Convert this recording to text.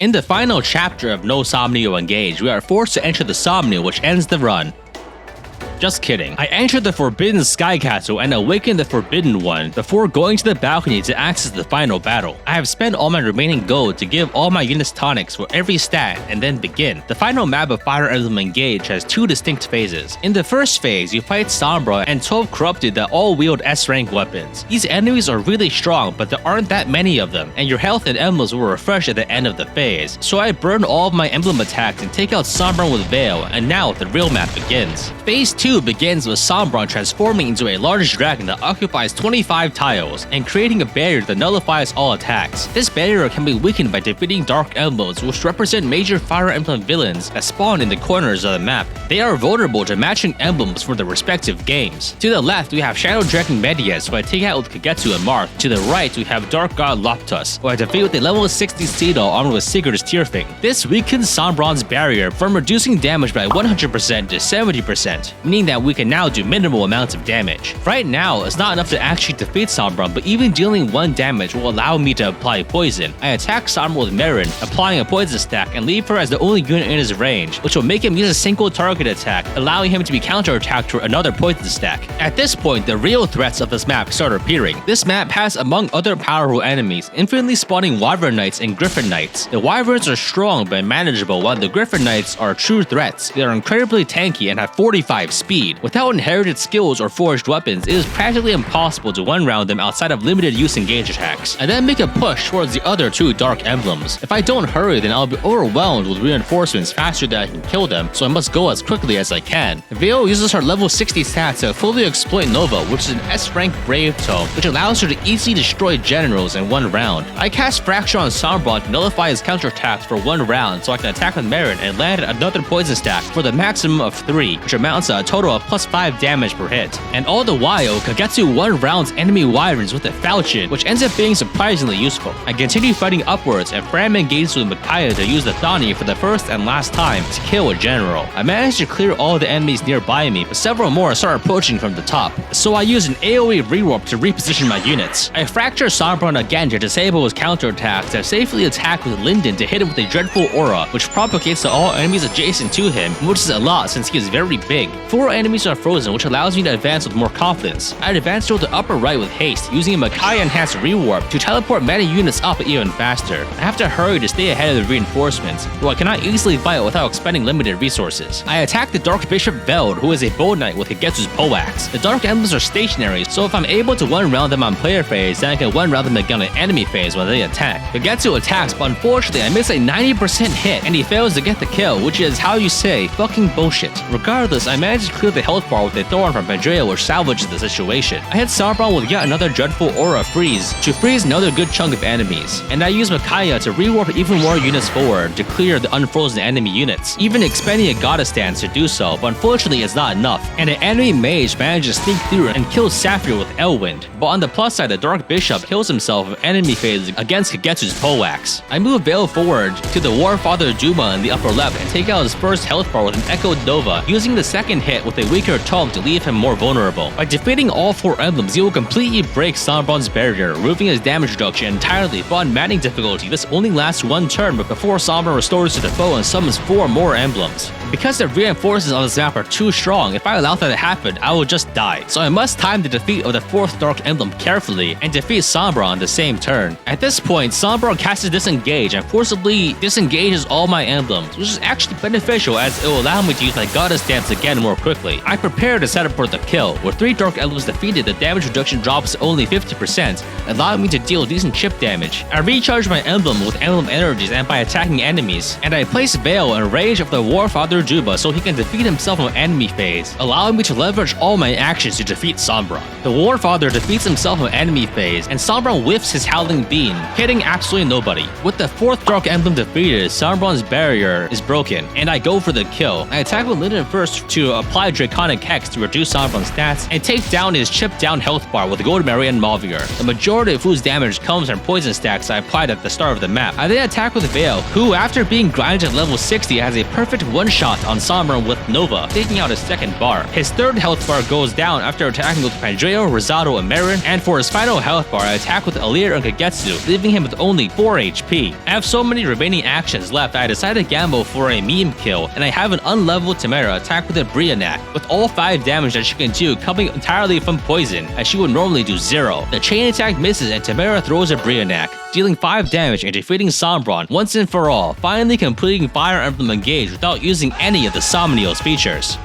In the final chapter of No Somniel Engage, we are forced to enter the Somniel, which ends the run. Just kidding. I entered the Forbidden Sky Castle and awakened the Forbidden One before going to the balcony to access the final battle. I have spent all my remaining gold to give all my units tonics for every stat and then begin. The final map of Fire Emblem Engage has two distinct phases. In the first phase, you fight Sombron and 12 corrupted that all wield S-rank weapons. These enemies are really strong, but there aren't that many of them, and your health and emblems will refresh at the end of the phase. So I burn all of my emblem attacks and take out Sombron with Veil, and now the real map begins. Phase 2 begins with Sombron transforming into a large dragon that occupies 25 tiles and creating a barrier that nullifies all attacks. This barrier can be weakened by defeating Dark Emblems, which represent major Fire Emblem villains that spawn in the corners of the map. They are vulnerable to matching emblems for their respective games. To the left, we have Shadow Dragon Medius, who I take out with Kagetsu and Marth. To the right, we have Dark God Loptus, who I defeat with a level 60 Cedal armed with Sigurd's Tearfing. This weakens Sombron's barrier from reducing damage by 100% to 70%, meaning that we can now do minimal amounts of damage. Right now, it's not enough to actually defeat Sombron, but even dealing 1 damage will allow me to apply poison. I attack Sombron with Marin, applying a poison stack, and leave her as the only unit in his range, which will make him use a single target attack, allowing him to be counterattacked for another poison stack. At this point, the real threats of this map start appearing. This map has, among other powerful enemies, infinitely spawning Wyvern Knights and Griffin Knights. The Wyverns are strong but manageable, while the Griffin Knights are true threats. They are incredibly tanky and have 45 speed. Without inherited skills or forged weapons, it is practically impossible to one-round them outside of limited use engage attacks. I then make a push towards the other 2 Dark Emblems. If I don't hurry, then I'll be overwhelmed with reinforcements faster than I can kill them, so I must go as quickly as I can. Veil uses her level 60 stats to fully exploit Nova, which is an S-rank Brave Tome, which allows her to easily destroy generals in 1 round. I cast Fracture on Sombron to nullify his counterattacks for 1 round so I can attack with Marin and land another poison stack for the maximum of 3, which amounts to a total of plus 5 damage per hit. And all the while, Kagetsu 1-rounds enemy Wyverns with a falchion, which ends up being surprisingly useful. I continue fighting upwards and Fram engages with Micaiah to use the Thani for the first and last time to kill a general. I managed to clear all the enemies nearby me, but several more start approaching from the top, so I use an AoE rewarp to reposition my units. I fracture Sombron again to disable his counterattacks and safely attack with Linden to hit him with a dreadful aura, which propagates to all enemies adjacent to him, which is a lot since he is very big. 4 enemies are frozen, which allows me to advance with more confidence. I advance toward the upper right with haste, using a Micaiah enhanced rewarp to teleport many units up even faster. I have to hurry to stay ahead of the reinforcements, though I cannot easily fight without expending limited resources. I attack the Dark Bishop Veld, who is a bow knight with Kagetsu's Poaxe. The Dark Emblems are stationary, so if I'm able to one-round them on player phase, then I can one-round them again on enemy phase when they attack. Kagetsu attacks, but unfortunately I miss a 90% hit, and he fails to get the kill, which is, how you say, fucking bullshit. Regardless, I managed to clear the health bar with a Thorn from Pandrea, which salvages the situation. I hit Sombron with yet another dreadful aura freeze to freeze another good chunk of enemies, and I use Micaiah to rewarp even more units forward to clear the unfrozen enemy units, even expending a goddess stance to do so, but unfortunately it's not enough, and an enemy mage manages to sneak through and kills Saphir with Elwind. But on the plus side, the Dark Bishop kills himself with enemy phase against Kagetsu's Poaxe. I move Veil forward to the Warfather Duma in the upper left and take out his first health bar with an Echoed Nova, using the second hit with a weaker tome to leave him more vulnerable. By defeating all 4 emblems, he will completely break Sombron's barrier, removing his damage reduction entirely, but on Maddening difficulty, this only lasts 1 turn before Sombron restores to the foe and summons 4 more emblems. Because the reinforcements on this map are too strong, if I allow that to happen, I will just die. So I must time the defeat of the 4th Dark Emblem carefully and defeat Sombron on the same turn. At this point, Sombron casts Disengage and forcibly disengages all my emblems, which is actually beneficial as it will allow me to use my goddess stance again more quickly. I prepare to set up for the kill. With 3 Dark Emblems defeated, the damage reduction drops to only 50%, allowing me to deal decent chip damage. I recharge my emblem with emblem energies and by attacking enemies, and I place Veil in range of the Warfather Juba so he can defeat himself on enemy phase, allowing me to leverage all my actions to defeat Sombron. The Warfather defeats himself on enemy phase, and Sombron whiffs his Howling Beam, hitting absolutely nobody. With the 4th Dark Emblem defeated, Sombron's barrier is broken, and I go for the kill. I attack with Linden first to apply apply Draconic Hex to reduce Sombron's stats, and take down his chipped down health bar with Gold Mary and Malvier, the majority of whose damage comes from poison stacks I applied at the start of the map. I then attack with Veil, who after being grinded at level 60 has a perfect one-shot on Sombron with Nova, taking out his second bar. His third health bar goes down after attacking with Pandreo, Rosado, and Marin, and for his final health bar I attack with Alir and Kagetsu, leaving him with only 4 HP. I have so many remaining actions left I decided to gamble for a meme kill, and I have an unleveled Tamara attack with a Brianak, with all 5 damage that she can do coming entirely from poison, as she would normally do 0. The chain attack misses and Tamara throws a Brianak, dealing 5 damage and defeating Sombron once and for all, finally completing Fire Emblem Engage without using any of the Somniel's features.